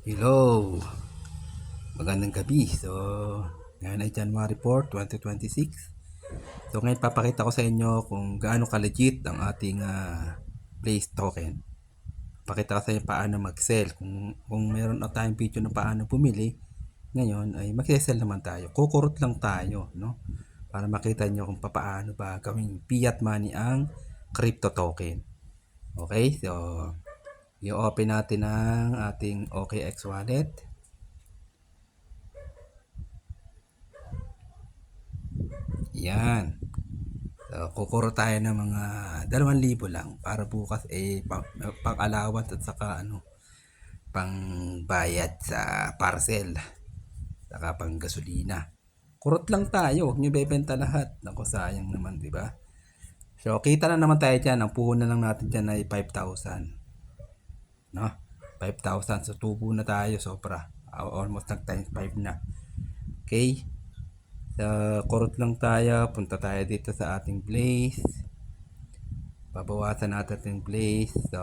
Hello, magandang gabi. Ngayon ay January 4, 2026. Ngayon papakita ko sa inyo kung gaano ka-legit ang ating Blaze token. Pakita ko sa inyo paano mag-sell. Kung meron na tayong video na paano bumili, ngayon ay mag-sell naman tayo. Kukurot lang tayo, no? Para makita nyo kung paano ba gawing fiat money ang crypto token. Okay, i-open natin ang ating OKX wallet. Yan. Kukuro tayo ng mga 2,000 lang para bukas pang-allowance at saka pang bayad sa parcel saka pang gasolina. Kurot lang tayo, huwag nyo bebenta lahat. Naku, sayang naman, di ba? So, kita na naman tayo dyan. Ang puhunan lang natin dyan ay 5,000. No? 5,000. So, tubo na tayo, sobra. Almost nag times 5 na. Okay? Kurot lang tayo. Punta tayo dito sa ating Blaze. Babawasan natin yung Blaze. So,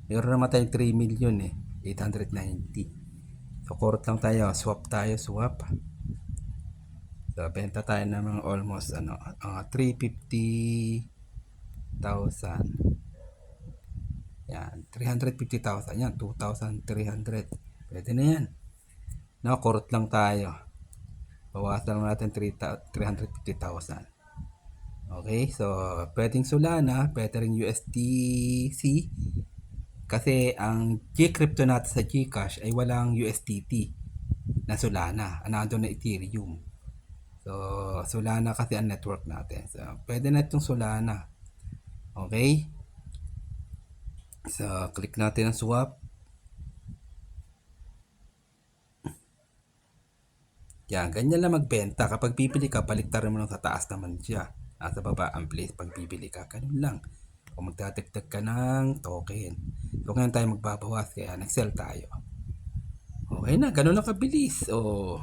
meron naman tayong 3 million 890. So, kurot lang tayo. Swap tayo. Swap. So, benta tayo ng mga almost 350,000. Yan. 350,000. Yan. 2,300. Pwede na yan. No, kurot lang tayo. Bawasan lang natin 350,000. Okay, so pwedeng Solana, pwede rin USDC. Kasi ang G-Crypto natin sa Gcash ay walang USDT na Solana. Nandun na Ethereum. So, Solana kasi ang network natin. So, pwede na itong Solana. Okay? So, click natin ang swap. Yan, ganyan lang magbenta. Kapag pipili ka, baliktarin mo lang sa taas naman siya. Nasa baba ang place pag bibili ka. Ganun lang. Kung magdadagdag ka ng token. So, ngayon tayo magbabawas. Kaya nag-sell tayo. Okay na, ganun lang kabilis. So,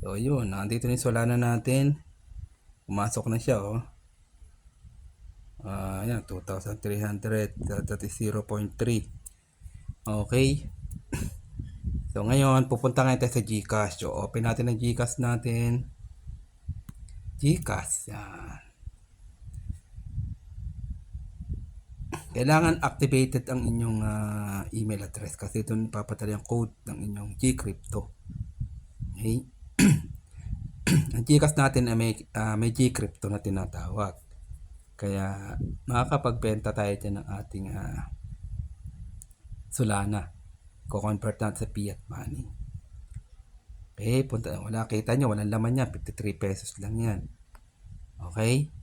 yun. Nandito na yung Solana natin. Pumasok na siya, Ayan, 2,300. That is 0.3. Okay. So, ngayon, pupunta ngayon tayo sa Gcash. So, open natin ang Gcash natin. Gcash. Yan. Kailangan activated ang inyong email address kasi ito papadala yung code ng inyong Gcrypto. Okay? Ang Gcash natin ay may Gcrypto na tinatawag. Kaya makakapagbenta tayo dyan ng ating Solana. Ko-convert natin sa fiat money. Okay, wala, kita nyo, walang laman yan. 53 pesos lang yan. Okay?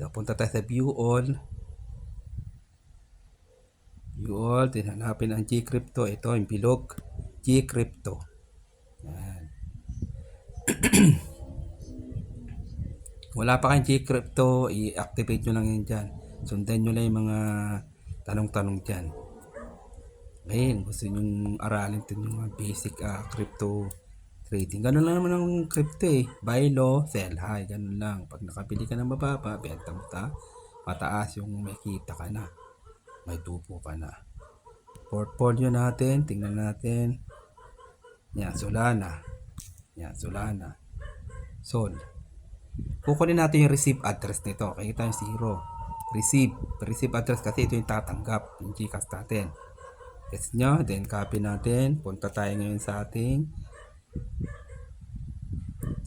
So, punta tayo sa view all. View all, tinanapin ang Gcrypto. Ito, yung bilog. Gcrypto. Yan. Wala pa kayong Gcrypto, i-activate nyo lang yan dyan. Sundan nyo lang yung mga tanong-tanong dyan. Okay, gusto nyo aralin ito yung mga basic crypto trading. Ganun lang naman ang crypto Buy low, sell high. Ganun lang. Pag nakabili ka ng mababa, benta mo mataas yung may kita ka na. May tubo ka na. Portfolio natin, tingnan natin. Yan, Solana. Yan, Solana. Sol. Kukunin natin yung receive address nito. Kita yung 0. Receive address kasi ito yung tatanggap. Yung Gcash natin. Yes nyo. Then copy natin. Punta tayo ngayon sa ating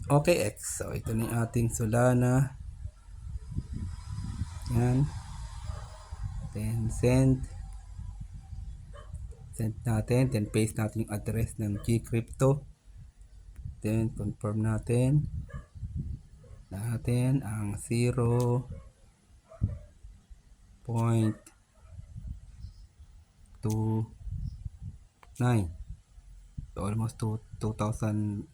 OKX. So, ito na yung ating Solana. Yan. Then, send natin. Then, paste natin yung address ng Gcrypto. Then, confirm natin ang 0.29. So, almost 2,200.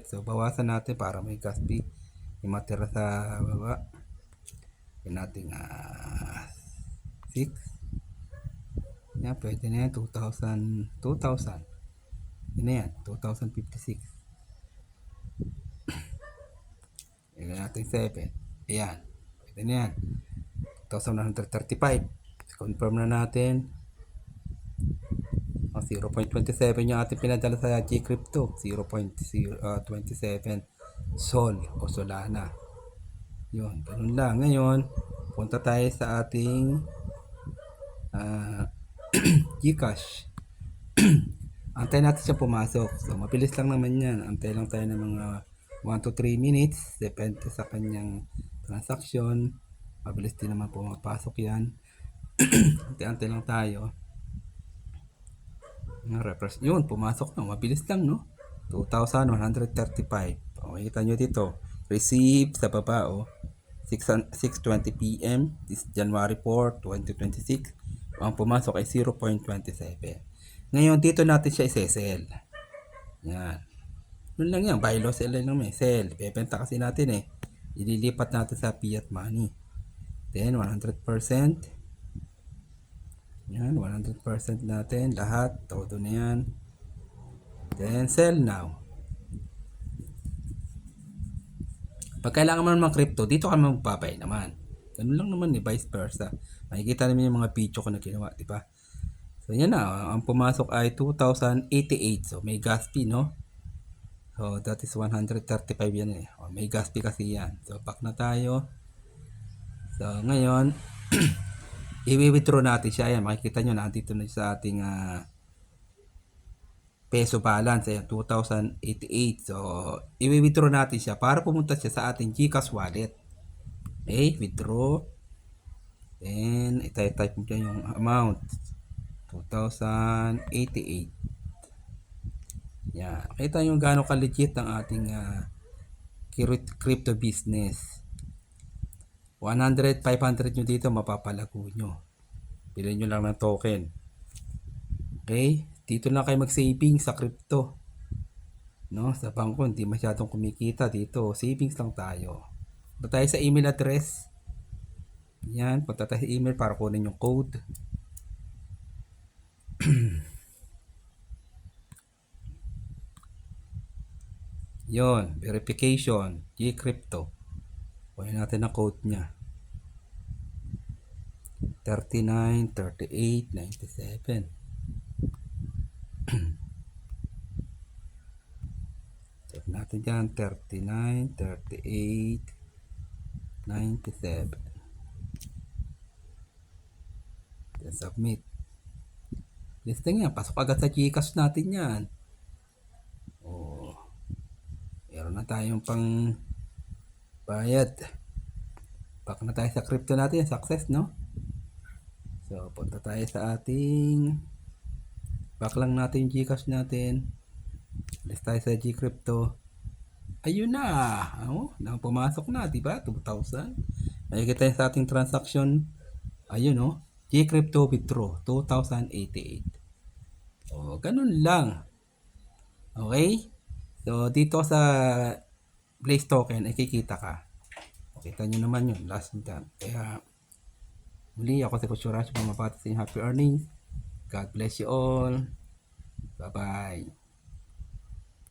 So, bawasan natin para may gas fee. Yung matira sa baba. Yan natin 6. Yan, pwede na yan. 2,000. Yan na yan. 2,056. Yan natin 7. Ayan. Pwede na yan. 2,135. Confirm na natin. 0.27 yung ating pinadala sa Gcrypto. 0.27 Sol o Solana. Yun, ganun lang. Ngayon, punta tayo sa ating Gcash. Antay natin siya pumasok. So, mabilis lang naman yan. Antay lang tayo ng mga 1 to 3 minutes. Depende sa kanyang transaction. Mabilis din naman pumapasok yan. Antay lang tayo. Yun, pumasok na. Mabilis lang, no? 2,135. O, kita nyo dito. Receive sa baba, oh. 6:20 p.m. This January 4, 2026. Ang pumasok ay 0.27. Ngayon, dito natin siya i-sell. Yan. Yun lang yan. Buy low, sell lang may sell. Bebenta kasi natin eh. Ililipat natin sa fiat money. Then, 100%. Yan, 100% natin. Lahat. Todo na yan. Then, sell now. Pag kailangan mo naman crypto, dito ka magpapay naman. Ganun lang naman eh, vice versa. Makikita namin yung mga video ko na ginawa, di ba? So, yan na. Ang pumasok ay 2,088. So, may gas fee, no? So, that is 135 yan eh. O, may gas fee kasi yan. So, back na tayo. So, ngayon, i-withdraw natin siya. Ayan, makikita nyo, nandito na sa ating peso balance. Ayan, 2,088. So, i-withdraw natin siya para pumunta siya sa ating Gcash wallet. Okay, withdraw. Then, i-type mo dyan yung amount. 2,088. Yan. Kita nyo gaano ka-legit ang ating crypto business. 100, 500 nyo dito, mapapalago nyo. Bilhin nyo lang ng token. Okay? Dito lang kayo mag-saving sa crypto. No? Sa bangko, hindi masyadong kumikita dito. Savings lang tayo. Punta tayo sa email address. Yan. Punta tayo sa email para kunin yung code. Yon, verification, Gcrypto. Kunin natin ang code niya. 39 38 97. Check natin dyan. 39 38 97. Then submit. Listing yan. Pasok agad sa Gcash natin yan. Oh. Meron na tayong pang bayad. Back na tayo sa crypto natin. Success, no? So, punta tayo sa ating back lang natin yung Gcash natin. Alis tayo sa Gcrypto. Ayun na. Oh, pumasok na, di ba? 2,000. Makikita sa ating transaction. Ayun, oh. Gcrypto withdraw 2,088. Oh, ganun lang. Okay? So, dito sa Blaze token ay kikita ka. Kita nyo naman yun. Last time. Kaya, muli ako si Coach Horacio. Pumapati sa inyong happy earnings. God bless you all. Bye-bye.